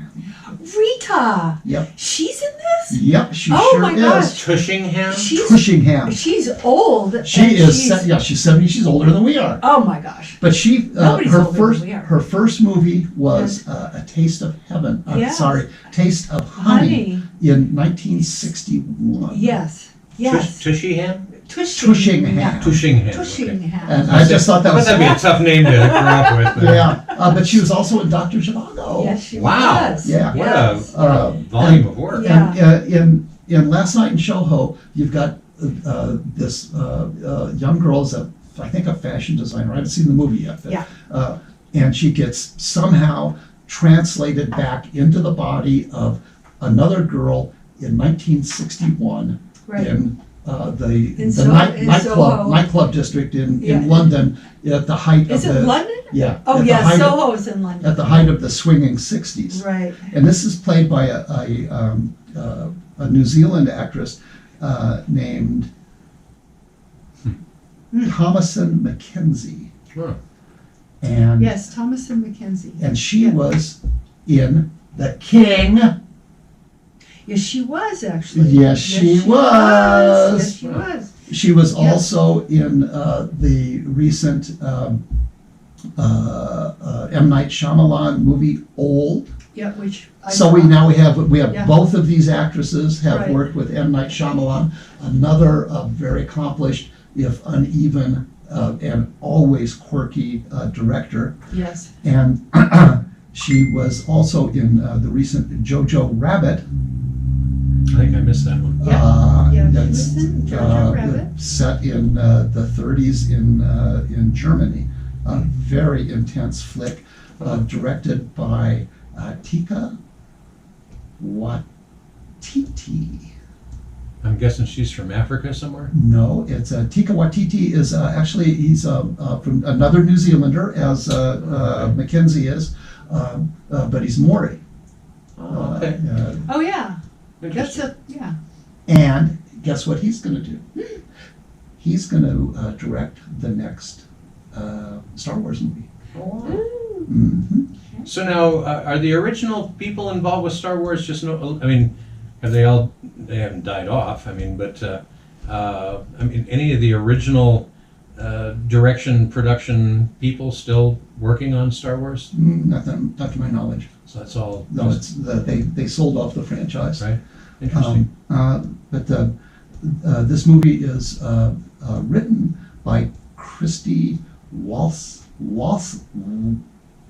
Rita! Yep. She's in this? Yep, she Oh sure my is. gosh. Tushingham? Tushingham. She's old. She and is. she's- She's 70. She's older than we are. Oh my gosh. But she, Nobody's older than we are. her first movie was A Taste of Heaven. Yeah. Taste of Honey, Honey. in 1961. Yes. Yes. Tushingham? Tushingham. Tushingham. Okay. Tushingham. And I just thought that I was thought that'd be a tough name to grow up with. yeah. But she was also in Dr. Zhivago. Yes, she Wow. was. Yeah. What Yes. a volume of work. Yeah. And in Last Night in Soho, you've got this young girl is I think a fashion designer. I haven't seen the movie yet. But, Yeah. and she gets somehow translated back into the body of another girl in 1961 Right. in the in Soho. nightclub district in Yeah. London at the height Is of it the London? yeah Oh at the yeah, height of- Soho is in London. at the height of the swinging 60s. Right. And this is played by a New Zealand actress named Thomasin Mackenzie. Huh. And Yes, Thomasin Mackenzie. and she Yeah. was in The King. Yes, she was actually. Yes, she was. Yes, she was. She was Yes. also in the recent M. Night Shyamalan movie Old. Yeah, which. I So saw. we have Yeah. both of these actresses have Right. worked with M. Night Shyamalan, another very accomplished, if uneven, and always quirky director. Yes. And she was also in the recent Jojo Rabbit. I think I missed that one. Yeah. Yeah, she that's, was in Jojo Rabbit. set in the 30s in Germany. A very intense flick, directed by Tika Waititi. I'm guessing she's from Africa somewhere. No, it's Tika Waititi is actually he's from another New Zealander, as Mackenzie is, but he's Maori. Oh, okay. Oh, yeah. That's Interesting. yeah. And guess what he's going to do? He's going to direct the next Star Wars movie. Oh, wow. Hmm. So now, are the original people involved with Star Wars just no? I mean, have they all? They haven't died off. I mean, but I mean, any of the original direction production people still working on Star Wars? Not to my knowledge. So that's all. No, it's they sold off the franchise. Right. Interesting. But this movie is written by Christy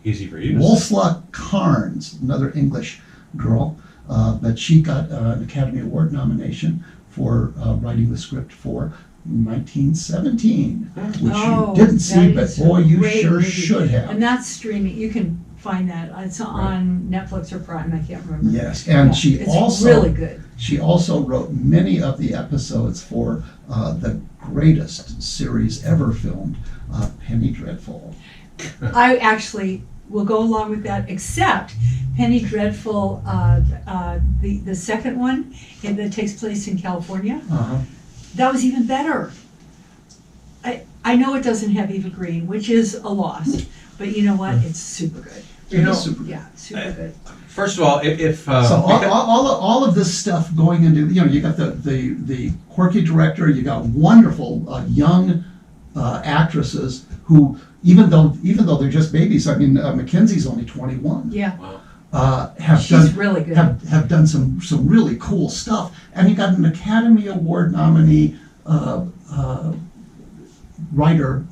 Easy for you. Wolsla Carnes, another English girl, but she got an Academy Award nomination for writing the script for 1917, which you didn't see, but boy, you sure movie. should have. And that's streaming. You can find that. It's on Netflix or Prime. I can't remember. Yes, and Yeah, she it's also really good. She also wrote many of the episodes for the greatest series ever filmed, Penny Dreadful. I actually will go along with that, except Penny Dreadful, the second one that takes place in California. That was even better. I know it doesn't have Eva Green, which is a loss, but you know what? It's super good. You know, super. Yeah, super good. first of all, if So all of this stuff going into, you got the quirky director, you got wonderful young actresses who, even though they're just babies, I mean, Mackenzie's only 21. Yeah, wow. she's really good. Have done some really cool stuff, and you got an Academy Award nominee writer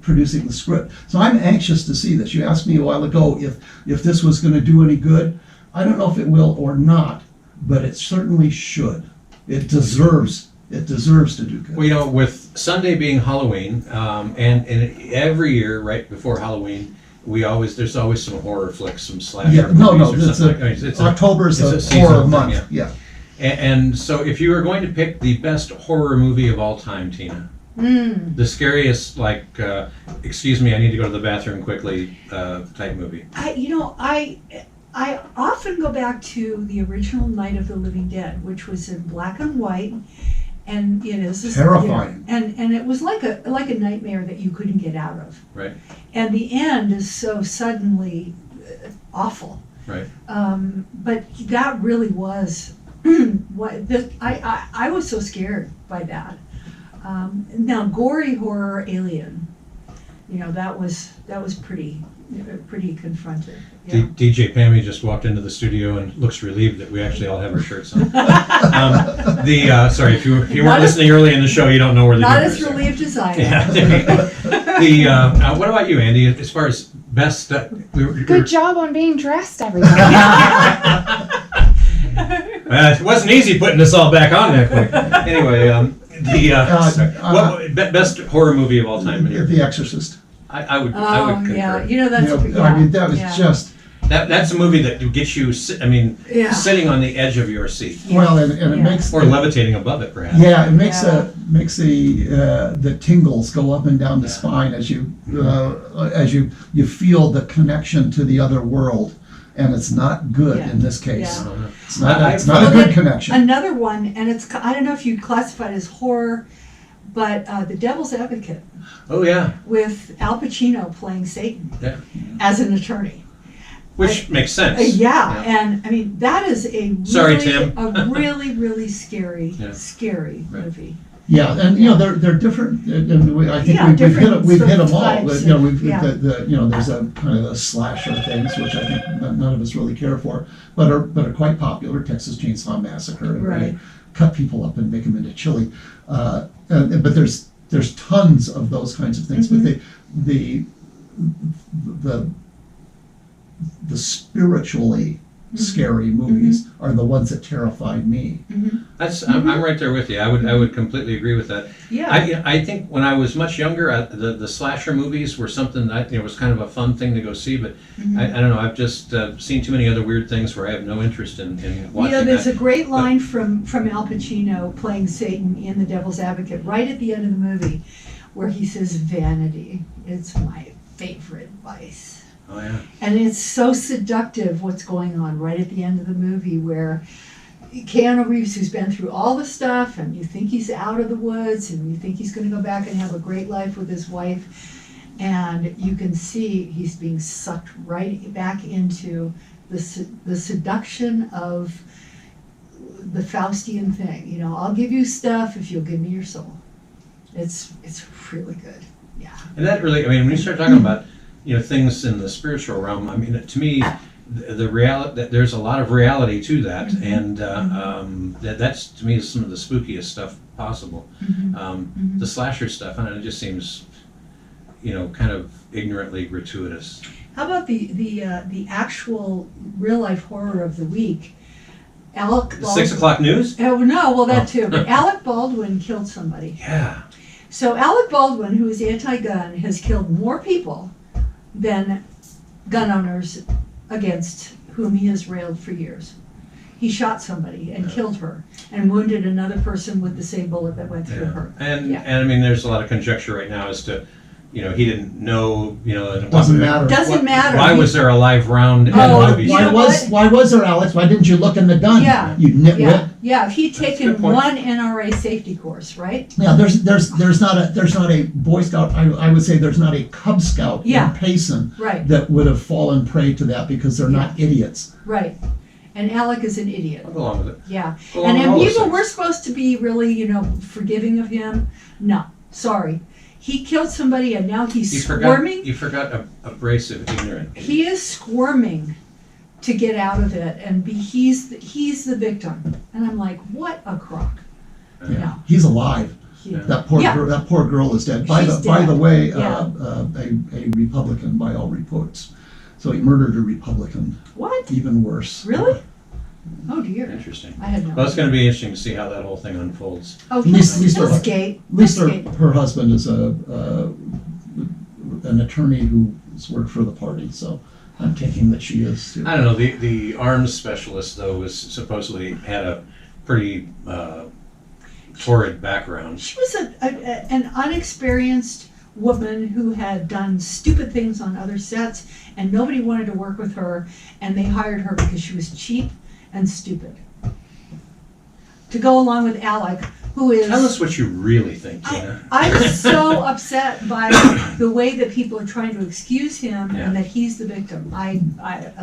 producing the script. So I'm anxious to see this. You asked me a while ago if this was going to do any good. I don't know if it will or not, but it certainly should. It deserves to do good. Well, with Sunday being Halloween, and every year right before Halloween, there's always some horror flicks, some slasher movies or something. October's it's the a seasonal horror thing, month. Yeah. And so, if you were going to pick the best horror movie of all time, Tina, the scariest, like, excuse me, I need to go to the bathroom quickly, type movie. I often go back to the original Night of the Living Dead, which was in black and white, and it is Terrifying. and it was like a nightmare that you couldn't get out of. Right. And the end is so suddenly awful. Right. But that really was I was so scared by that. Now, gory horror, Alien, that was pretty confronting. Yeah. DJ Pammy just walked into the studio and looks relieved that we actually all have our shirts on. Sorry, if you weren't listening early in the show, you don't know where the Not humor as is there. relieved as I am. Yeah, there you go. What about you, Andy? As far as best, Good job on being dressed, everybody. It wasn't easy putting this all back on that quick. Anyway, best horror movie of all time? The Exorcist. I would concur. Yeah, that's I mean, that was just. That's a movie that gets you. Sitting on the edge of your seat. Well, and it makes or levitating above it, perhaps. Yeah, it makes the tingles go up and down the spine as you feel the connection to the other world, and it's not good in this case. Yeah. It's not a good connection. Another one, and I don't know if you'd classify it as horror, but The Devil's Advocate. Oh yeah. With Al Pacino playing Satan as an attorney. Which makes sense. And I mean that is a really really scary movie. Yeah, and they're different, and I think we've hit them all. There's a kind of a slasher things which I think none of us really care for, but are quite popular. Texas Chainsaw Massacre, and they cut people up and make them into chili. But there's tons of those kinds of things. But the spiritually scary movies are the ones that terrified me. I'm right there with you. I would completely agree with that. Yeah. I think when I was much younger, the slasher movies were something that was kind of a fun thing to go see. But I don't know. I've just seen too many other weird things where I have no interest in watching There's that. a great line from Al Pacino playing Satan in The Devil's Advocate right at the end of the movie, where he says, "Vanity, it's my favorite vice." Oh yeah. And it's so seductive what's going on right at the end of the movie, where Keanu Reeves, who's been through all the stuff, and you think he's out of the woods, and you think he's going to go back and have a great life with his wife, and you can see he's being sucked right back into the seduction of the Faustian thing. I'll give you stuff if you'll give me your soul. It's really good. Yeah. And that really, when you start talking about things in the spiritual realm, to me, the reality that there's a lot of reality to that, and that's to me is some of the spookiest stuff possible. The slasher stuff, and it just seems, kind of ignorantly gratuitous. How about the actual real life horror of the week? Alec Baldwin. 6 o'clock news? Oh no, well that too. But Alec Baldwin killed somebody. Yeah. So Alec Baldwin, who is anti-gun, has killed more people than gun owners against whom he has railed for years. He shot somebody and killed her and wounded another person with the same bullet that went through her. And there's a lot of conjecture right now as to, he didn't know, and Doesn't matter. Doesn't matter. Why was there a live round? Why was there, Alex? Why didn't you look in the gun? Yeah. You nitwit. Yeah, if he'd That's a good taken point. one NRA safety course, right? Yeah, there's not a Boy Scout. I would say there's not a Cub Scout in Payson Right. that would have fallen prey to that because they're not idiots. Right. And Alec is an idiot. I'll go along with it. Yeah. Go along with And all those people things. were supposed to be really, forgiving of him. No, sorry. He killed somebody and now he's squirming. You forgot abrasive ignorant. He is squirming to get out of it, and he's the victim. And I'm like, what a crock. Yeah. No. He's alive. Yeah. That poor girl is dead. By She's the dead. way, Yeah. a Republican by all reports. So he murdered a Republican. What? Even worse. Really? Oh dear. Interesting. I had no Well, it's idea. going to be interesting to see how that whole thing unfolds. Oh, At least he's her- gay. At least That's gay. her husband is an attorney who's worked for the party. So I'm taking that she is too. I don't know. The arms specialist, though, was supposedly had a pretty torrid background. She was an unexperienced woman who had done stupid things on other sets, and nobody wanted to work with her, and they hired her because she was cheap and stupid. To go along with Alec, who is... Tell us what you really think, Tina. I'm so upset by the way that people are trying to excuse him and that he's the victim. I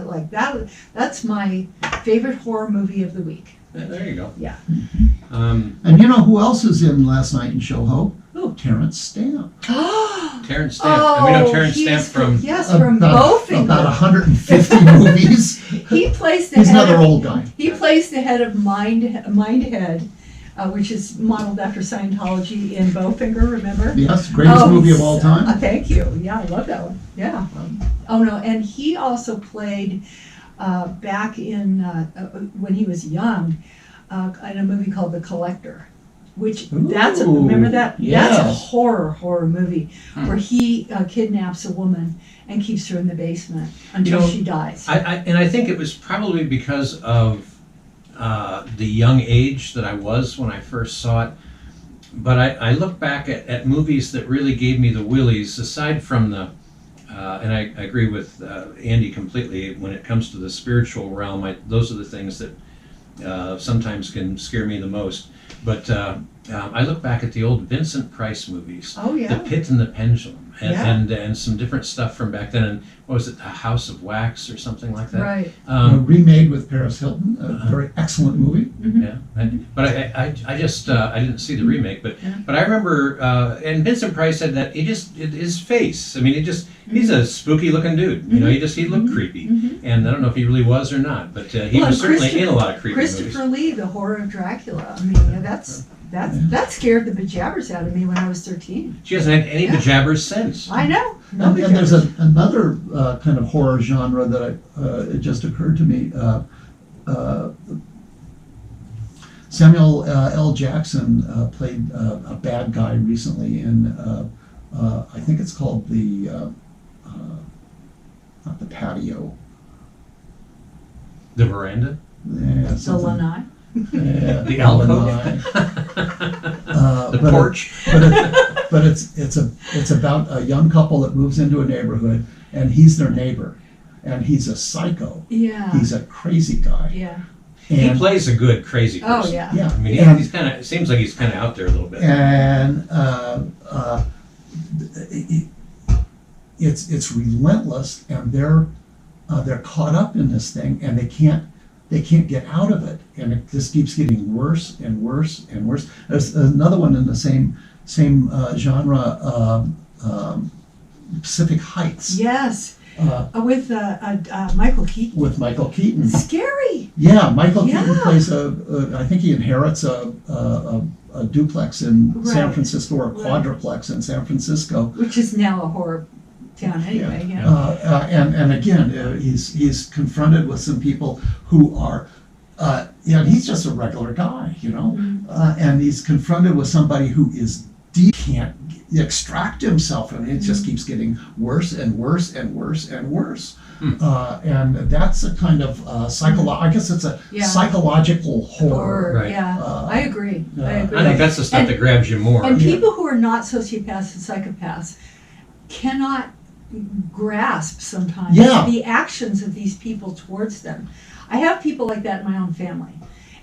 like that. That's my favorite horror movie of the week. Yeah, there you go. Yeah. And you know who else is in last night in Show-Ho? Who? Terrence Stamp. Terrence Stamp. And we know Terrence he Stamp is from... Yes, from About Bowfinger. 150 movies. He plays the He's head another of, old guy. He plays the head of Mindhead, which is modeled after Scientology in Bowfinger, remember? Yes, greatest movie of all time. Thank you. Yeah, I love that one. Yeah. Oh no, and he also played back in when he was young in a movie called The Collector, which remember that? Yes. That's a horror movie where he kidnaps a woman and keeps her in the basement until she dies. I think it was probably because of the young age that I was when I first saw it. But I look back at movies that really gave me the willies, aside from the, and I agree with Andy completely, when it comes to the spiritual realm, those are the things that sometimes can scare me the most. But I look back at the old Vincent Price movies, Oh yeah. The Pit and the Pendulum, Yeah. and some different stuff from back then. And what was it, A House of Wax or something like that? Right. Remade with Paris Hilton, a very excellent movie. Yeah, but I just I didn't see the remake, but I remember and Vincent Price had that his face. I mean, he's a spooky looking dude. You know, he looked creepy, and I don't know if he really was or not, but he was certainly in a lot of creepy movies. Christopher Lee, The Horror of Dracula. I mean, that's that scared the bejabbers out of me when I was 13. She hasn't had any Yeah. bejabbers since. I know. No And there's bejabbers. another kind of horror genre that it just occurred to me. Samuel L. Jackson played a bad guy recently in, I think it's called not the patio. The veranda? Yeah, The something. lanai. Yeah, The alcove? The but porch? But it's about a young couple that moves into a neighborhood, and he's their neighbor, and he's a psycho. Yeah. He's a crazy guy. Yeah. He And, plays a good crazy person. Oh yeah. yeah, I mean, and, he's kind of, it seems like he's kind of out there a little bit. and it's relentless, and they're caught up in this thing, and they can't get out of it, and it just keeps getting worse and worse and worse. There's another one in the same genre, Pacific Heights, Yes. with Michael Keaton. Michael Keaton. Scary. Yeah, Michael Keaton Yeah. plays I think he inherits a duplex in San Right. Francisco, or a quadruplex in San Francisco. Which is now a horror town anyway. Yeah. And again, he's confronted with some people who are, he's just a regular guy, and he's confronted with somebody who is deep, can't extract himself, and it just keeps getting worse and worse and worse and worse. And that's a kind of I guess it's a Yeah. psychological horror. Right. Yeah. I agree. I agree. I think that's the stuff that grabs you more. And people who are not sociopaths and psychopaths cannot grasp sometimes Yeah. the actions of these people towards them. I have people like that in my own family.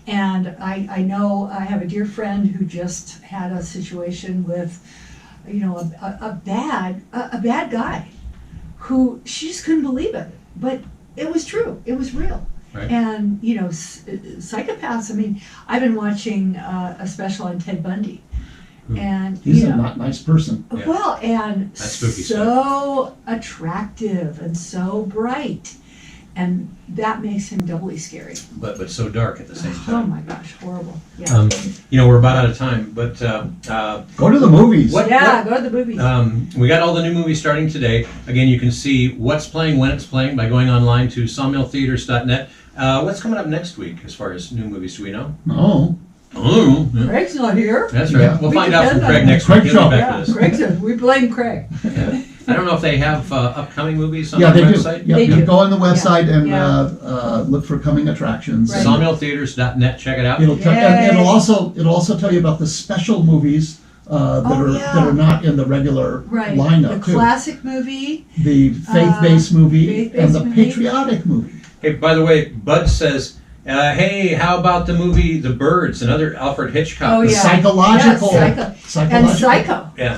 And I know I have a dear friend who just had a situation with, a bad guy who she just couldn't believe it. But it was true. It was real. Right. And, psychopaths, I mean, I've been watching a special on Ted Bundy. And He's a not nice person. Yeah. well, and That's spooky so attractive and so bright, and that makes him doubly scary. But so dark at the same Oh time. my gosh, horrible. Yeah. We're about out of time, but Go to the movies. What- Yeah, go to the movies. we got all the new movies starting today. Again, you can see what's playing, when it's playing, by going online to sawmilltheaters.net. What's coming up next week as far as new movies? Do we know? No. Oh, yeah. Craig's not here. That's right. Yeah. We'll We find out from depend Craig on next Craig week. He'll show. be back Yeah, with us. Craig's here. We blame Craig. Yeah. I don't know if they have upcoming movies on Yeah, the they do. website. Yeah, They you do. go on the website and Yeah. look for coming attractions. Right. Sawmilltheaters.net. Check it out. It'll tell, and Yay. it'll also tell you about the special movies that are not in the regular Right. lineup The too. classic movie. The faith-based movie faith-based and the movie. patriotic movie. Hey, by the way, Bud says, hey, how about the movie The Birds, another Alfred Hitchcock? Oh, The yeah. psychological, Yes, and Psycho. Yeah.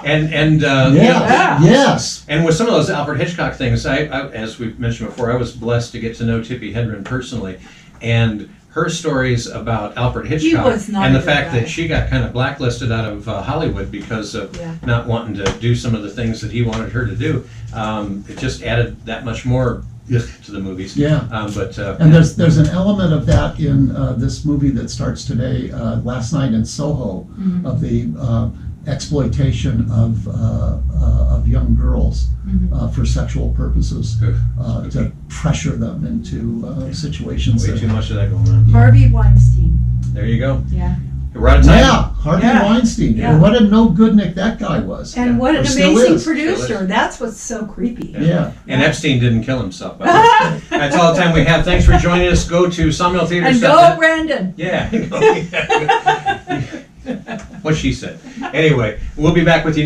And Yeah. Yeah. Yes. and with some of those Alfred Hitchcock things, I, as we've mentioned before, I was blessed to get to know Tippi Hedren personally, and her stories about Alfred Hitchcock was not and a the good fact guy. that she got kind of blacklisted out of Hollywood because of Yeah. not wanting to do some of the things that he wanted her to do. It just added that much more to the movies. Yeah. But And there's an element of that in this movie that starts today, last night in Soho, Mm-hmm. of the exploitation of young girls for sexual purposes, to pressure them into situations. way that- too much of that going on. Harvey Weinstein. There you go. Yeah. We're out of time. Yeah, Harvey Yeah. Weinstein. Yeah. And what a no good Nick that guy was. And what Or an still amazing is. producer. Still is. That's what's so creepy. Yeah. And Epstein didn't kill himself. By the way. That's all the time we have. Thanks for joining us. Go to sawmilltheaters.net. And go, Brandon. Yeah. What she said. Anyway, we'll be back with you